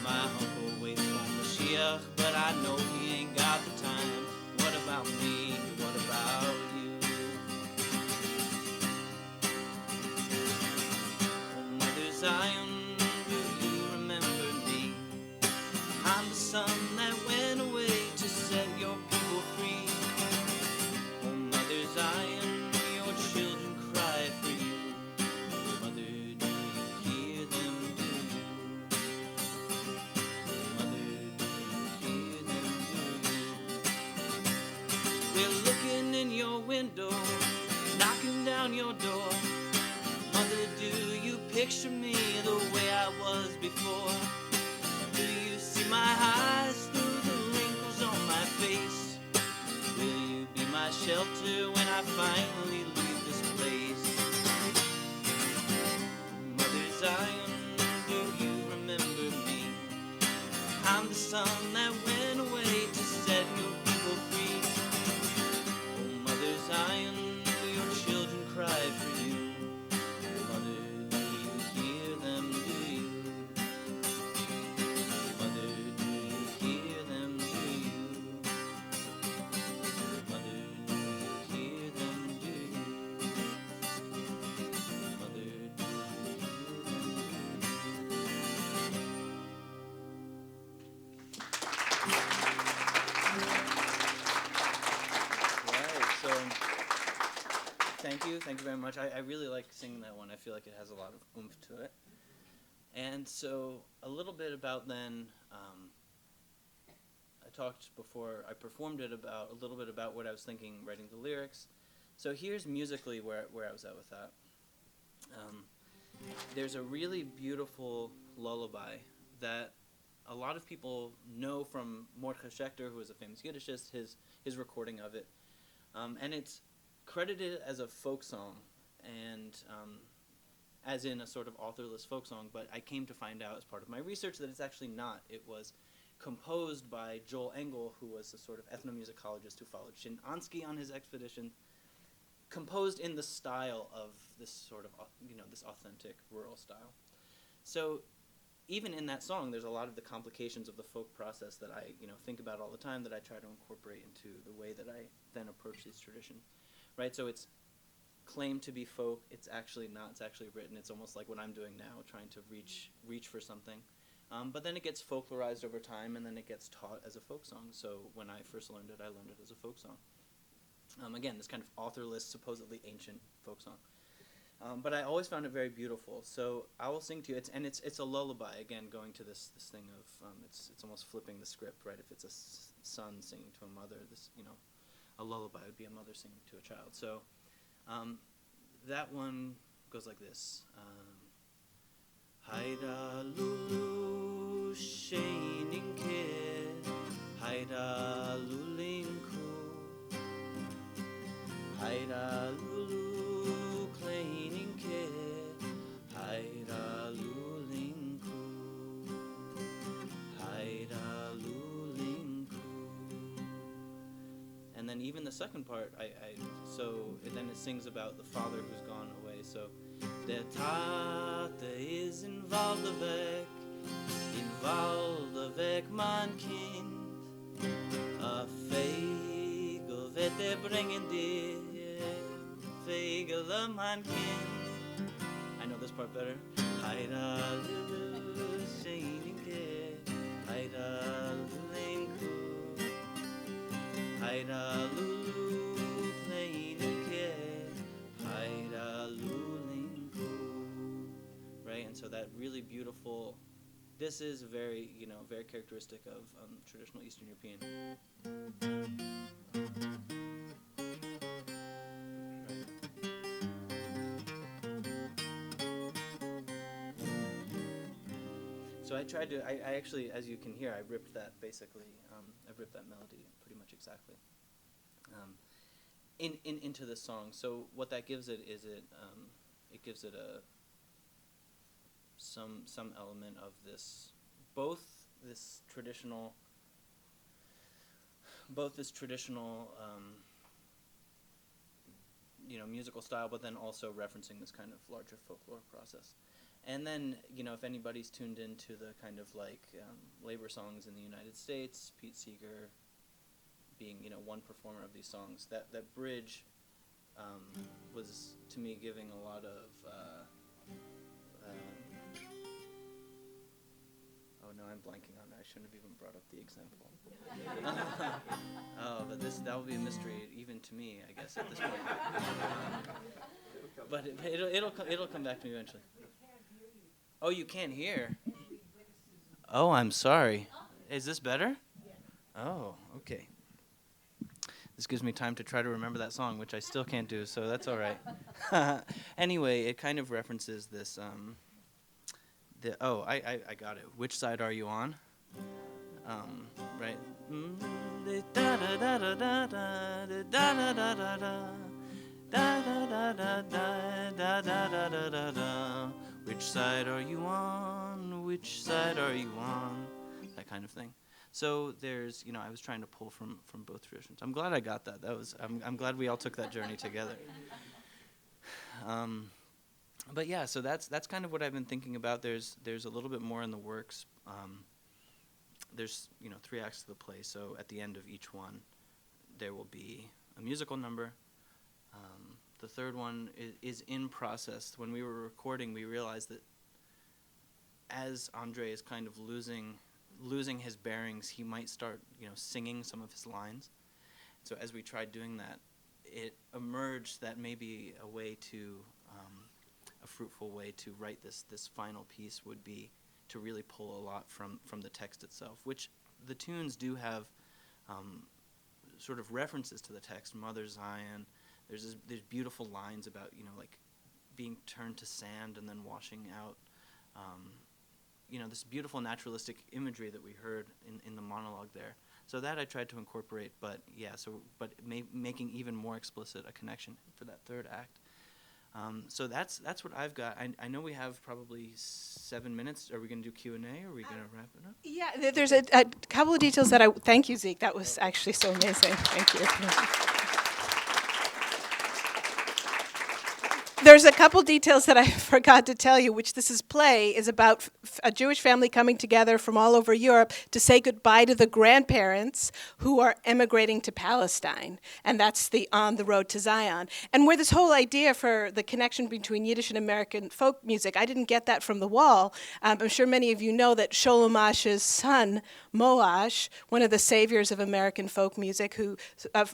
[SPEAKER 5] My uncle waits for Mashiach, but I know he ain't got the time. What about me? What about you? Oh, Mother Zion, do you remember me? I'm the son that went away to set your people free. Oh, Mother Zion, your children cried for you. Mother, do you hear them? Do you? Mother, do you hear them? Do you? We're looking in your window, knocking down your door. Mother, do you picture me the way I was before? Do you see my eyes through the wrinkles on my face? Will you be my shelter when I finally leave this place? Mother Zion, do you remember me? I'm the son that went away to set your people free. Oh, Mother Zion, your children cried for you. Mother, do you hear them? Do you? Mother, do you hear them? Do you? Mother, do you hear them? Do you? Mother, do you hear them? Right, so thank you very much. I really like singing that one. I feel like it has a lot of oomph to it. And so a little bit about then, I talked before I performed it about a little bit about what I was thinking writing the lyrics. So here's musically where I was at with that. There's a really beautiful lullaby that a lot of people know from Motke, who is a famous Yiddishist, his recording of it. And it's credited as a folk song, and as in a sort of authorless folk song, but I came to find out as part of my research that it's actually not. It was composed by Joel Engel, who was a sort of ethnomusicologist who followed Shin'ansky on his expedition, composed in the style of this sort of, this authentic rural style. So even in that song, there's a lot of the complications of the folk process that I, think about all the time, that I try to incorporate into the way that I then approach these traditions, right? So it's claimed to be folk. It's actually not. It's actually written. It's almost like what I'm doing now, trying to reach for something. But then it gets folklorized over time, and then it gets taught as a folk song. So when I first learned it, I learned it as a folk song. Again, this kind of authorless, supposedly ancient folk song. But I always found it very beautiful. So I will sing to you. It's a lullaby. Again, going to this thing of it's almost flipping the script, right? If it's a son singing to a mother, a lullaby would be a mother singing to a child. So that one goes like this. Haida lulu shining kid, haida lulinku, haida lulu cleaning kid, haida lulinku, haida lulinku. And then even the second part, then it sings about the father who's gone away. So, der Tate is involved weg, mein Kind. A Fegel wird bringen dir, Fegel, mein Kind. I know this part better. Haida lulu shininke, haida lulinku, haida lulu playinke, haida lulinku. Right, and so that really beautiful. This is very, very characteristic of traditional Eastern European. So I tried to, I actually, as you can hear, I ripped that basically, I ripped that melody pretty much exactly into this song. So what that gives it is it gives it some element of this, both this traditional musical style, but then also referencing this kind of larger folklore process. And then, if anybody's tuned into the kind of labor songs in the United States, Pete Seeger being, one performer of these songs, that bridge was, to me, giving a lot of, oh no, I'm blanking on that. I shouldn't have even brought up the example. Oh, but that will be a mystery even to me, I guess, at this point. But it'll come back to me eventually. Oh, you can't hear? Oh, I'm sorry. Is this better? Oh, okay. This gives me time to try to remember that song, which I still can't do, so that's all right. Anyway, it kind of references this. I got it. Which side are you on? Right. Which side are you on? Which side are you on? That kind of thing. So there's, I was trying to pull from both traditions. I'm glad I got that. I'm glad we all took that journey together. But yeah, so that's kind of what I've been thinking about. There's a little bit more in the works. There's 3 acts of the play. So at the end of each one, there will be a musical number. The third one is in process. When we were recording, we realized that as Andre is kind of losing his bearings, he might start, singing some of his lines. So as we tried doing that, it emerged that maybe a way to, a fruitful way to write this final piece would be to really pull a lot from the text itself, which the tunes do have sort of references to the text. Mother Zion, there's beautiful lines about, being turned to sand and then washing out. This beautiful naturalistic imagery that we heard in the monologue there. So that I tried to incorporate, but making even more explicit a connection for that third act. So that's what I've got. I know we have probably 7 minutes. Are we going to do Q&A, or are we going to wrap it up?
[SPEAKER 4] Yeah, there's a couple of details that thank you, Zeke. That was actually so amazing. Thank you. There's a couple details that I forgot to tell you, which this play is about a Jewish family coming together from all over Europe to say goodbye to the grandparents who are emigrating to Palestine. And that's the On the Road to Zion. And where this whole idea for the connection between Yiddish and American folk music, I didn't get that from the wall. I'm sure many of you know that Sholem Asch's son, Mikhl Yashinsky, one of the saviors of American folk music, who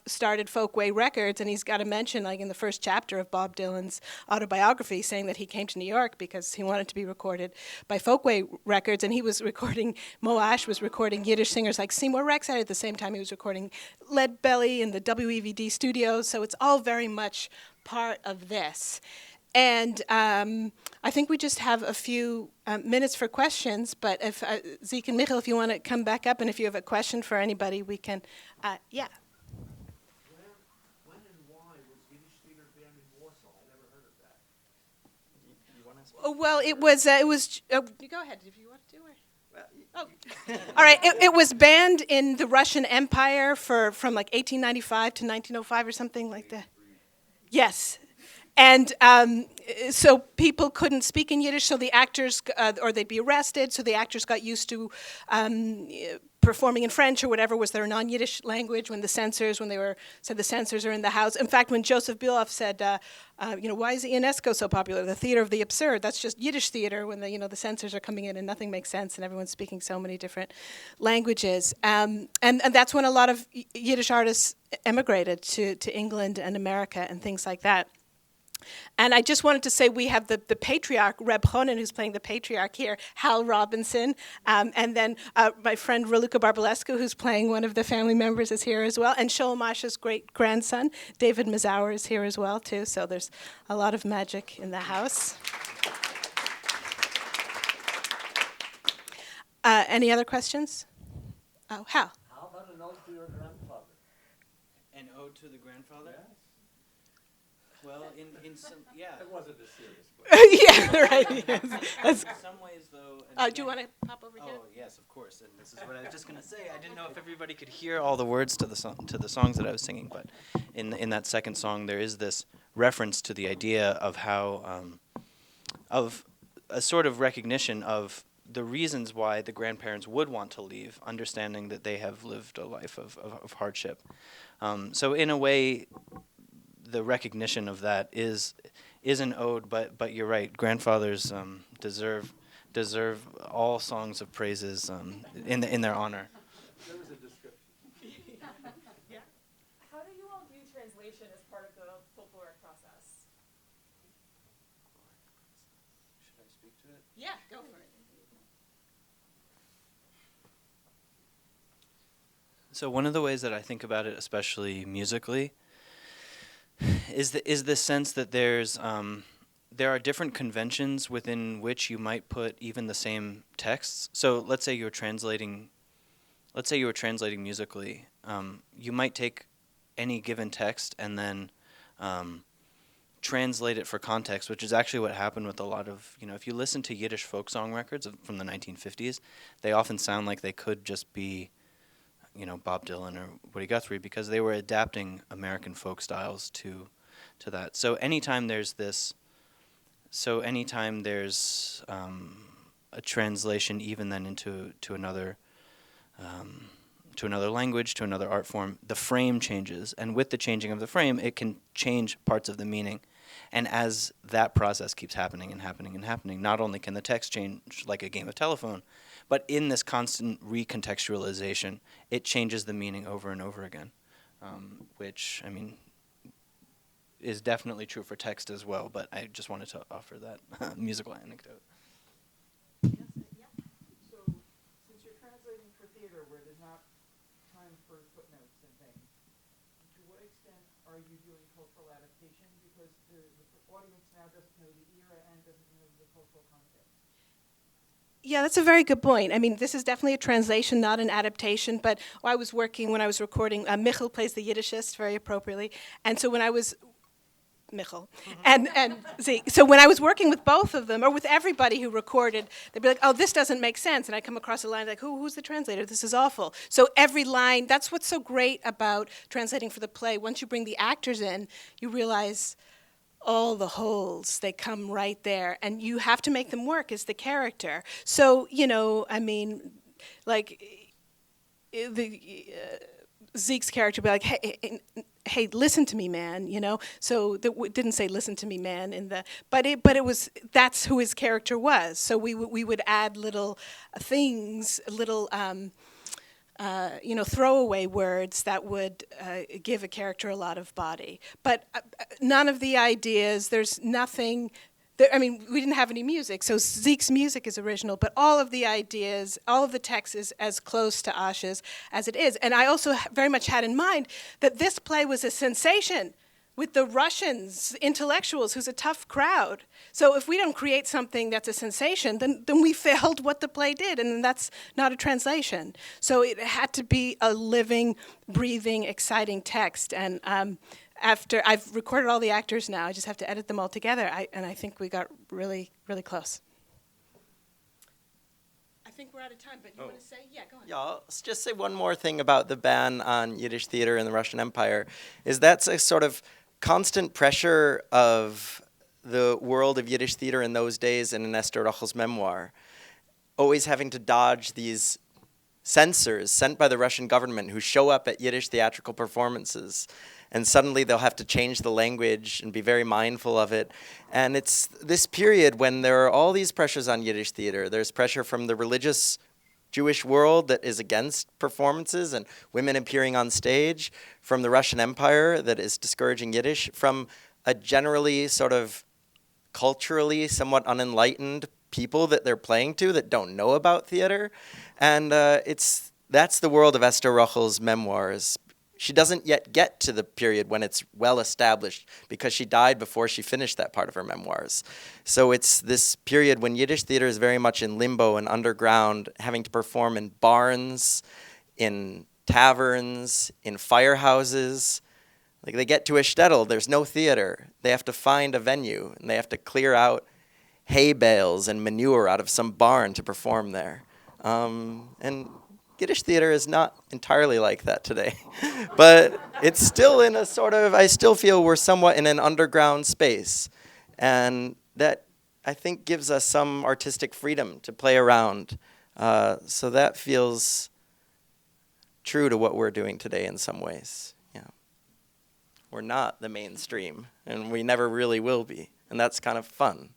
[SPEAKER 4] started Folkway Records, and he's got a mention, in the first chapter of Bob Dylan's autobiography, saying that he came to New York because he wanted to be recorded by Folkway Records, and he was recording, Mikhl Yashinsky was recording Yiddish singers like Seymour Rexhead at the same time he was recording Lead Belly in the WEVD studios, so it's all very much part of this. And I think we just have a few minutes for questions, but if Zeke and Mikhl, if you want to come back up, and if you have a question for anybody, we can, yeah. Oh, well, it was. You go ahead if you want to. All right. It was banned in the Russian Empire from 1895 to 1905 or something like that. Yes, and so people couldn't speak in Yiddish, so the actors, or they'd be arrested. So the actors got used to performing in French or whatever was their non-Yiddish language when the censors are in the house. In fact, when Joseph Biloff said, why is the UNESCO so popular? The theater of the absurd. That's just Yiddish theater when the censors are coming in and nothing makes sense and everyone's speaking so many different languages. And that's when a lot of Yiddish artists emigrated to England and America and things like that. And I just wanted to say we have the patriarch, Reb Chonin, who's playing the patriarch here, Hal Robinson, and then my friend Raluca Barbalescu, who's playing one of the family members, is here as well, and Sholem Asch's great-grandson, David Mazauer, is here as well, too, so there's a lot of magic in the house. Any other questions? Oh, Hal.
[SPEAKER 6] How about an ode to your grandfather?
[SPEAKER 5] An ode to the grandfather?
[SPEAKER 6] Yes.
[SPEAKER 5] Well, in some, yeah.
[SPEAKER 6] It wasn't a serious question.
[SPEAKER 4] Yeah, right. Yes.
[SPEAKER 5] In some ways, though.
[SPEAKER 4] Do you want to pop over here?
[SPEAKER 5] Oh, yes, of course. And this is what I was just going to say. I didn't know if everybody could hear all the words to the songs that I was singing, but in that second song, there is this reference to the idea of how, of a sort of recognition of the reasons why the grandparents would want to leave, understanding that they have lived a life of hardship. So in a way, the recognition of that is an ode, but you're right. Grandfathers deserve all songs of praises in their honor.
[SPEAKER 6] There was a description.
[SPEAKER 7] Yeah. How do you all view translation as part of the folkloric process?
[SPEAKER 6] Should I speak to it?
[SPEAKER 7] Yeah, go for it.
[SPEAKER 5] So one of the ways that I think about it, especially musically, is the sense that there are different conventions within which you might put even the same texts. So let's say you were translating musically. You might take any given text and then translate it for context, which is actually what happened with a lot of, if you listen to Yiddish folk song records from the 1950s, they often sound like they could just be Bob Dylan or Woody Guthrie, because they were adapting American folk styles to that. So anytime there's a translation, even then into another language, to another art form, the frame changes, and with the changing of the frame, it can change parts of the meaning. And as that process keeps happening and happening and happening, not only can the text change like a game of telephone, but in this constant recontextualization, it changes the meaning over and over again, which, is definitely true for text as well, but I just wanted to offer that musical anecdote.
[SPEAKER 6] So, since you're translating for theater where there's not time for footnotes and things, to what extent are you doing cultural adaptation? Because the audience now doesn't know the era and doesn't know the cultural context.
[SPEAKER 4] Yeah, that's a very good point. This is definitely a translation, not an adaptation, but when I was recording, Mikhl plays the Yiddishist very appropriately, and so when I was Mikhl and Zeke. So when I was working with both of them, or with everybody who recorded, they'd be like, "Oh, this doesn't make sense," and I come across a line like, "Who's the translator? This is awful." So every line, that's what's so great about translating for the play. Once you bring the actors in, you realize all the holes, they come right there, and you have to make them work as the character. So Zeke's character would be like, hey, listen to me, man, So didn't say listen to me, man, but it was, that's who his character was. So we would add little things, little throwaway words that would give a character a lot of body. But none of the ideas, there's nothing. We didn't have any music, so Zeke's music is original, but all of the ideas, all of the text is as close to Asch's as it is. And I also very much had in mind that this play was a sensation with the Russians, intellectuals, who's a tough crowd. So if we don't create something that's a sensation, then we failed what the play did, and that's not a translation. So it had to be a living, breathing, exciting text. And after I've recorded all the actors now, I just have to edit them all together, and I think we got really, really close. I think we're out of time, but you want to say? Yeah, go on.
[SPEAKER 3] Yeah, I'll just say one more thing about the ban on Yiddish theater in the Russian Empire, is that's a sort of constant pressure of the world of Yiddish theater in those days and in Ester-Rokhl's memoir, always having to dodge these censors sent by the Russian government who show up at Yiddish theatrical performances, and suddenly they'll have to change the language and be very mindful of it. And it's this period when there are all these pressures on Yiddish theater. There's pressure from the religious Jewish world that is against performances and women appearing on stage, from the Russian Empire that is discouraging Yiddish, from a generally sort of culturally somewhat unenlightened people that they're playing to that don't know about theater. And that's the world of Ester-Rokhl's memoirs. She doesn't yet get to the period when it's well established, because she died before she finished that part of her memoirs. So it's this period when Yiddish theater is very much in limbo and underground, having to perform in barns, in taverns, in firehouses. Like, they get to a shtetl, there's no theater. They have to find a venue, and they have to clear out hay bales and manure out of some barn to perform there. And Yiddish theater is not entirely like that today. But it's still in a sort of, I still feel we're somewhat in an underground space. And that I think gives us some artistic freedom to play around. So that feels true to what we're doing today in some ways. Yeah. We're not the mainstream, and we never really will be, and that's kind of fun.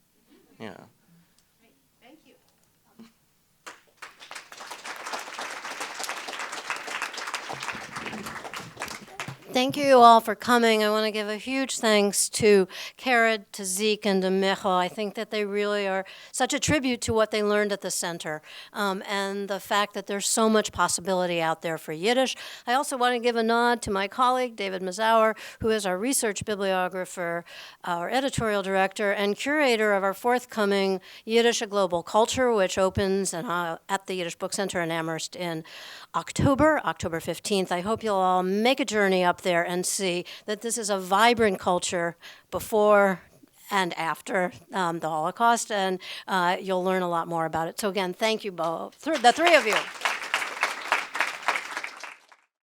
[SPEAKER 3] Yeah.
[SPEAKER 4] Thank you.
[SPEAKER 2] Thank you all for coming. I want to give a huge thanks to Caraid, to Zeke, and to Mikhl. I think that they really are such a tribute to what they learned at the center and the fact that there's so much possibility out there for Yiddish. I also want to give a nod to my colleague, David Mazauer, who is our research bibliographer, our editorial director, and curator of our forthcoming Yiddish, A Global Culture, which opens at the Yiddish Book Center in Amherst in October 15th. I hope you'll all make a journey up there and see that this is a vibrant culture before and after the Holocaust, and you'll learn a lot more about it. So again, thank you both, the three of you.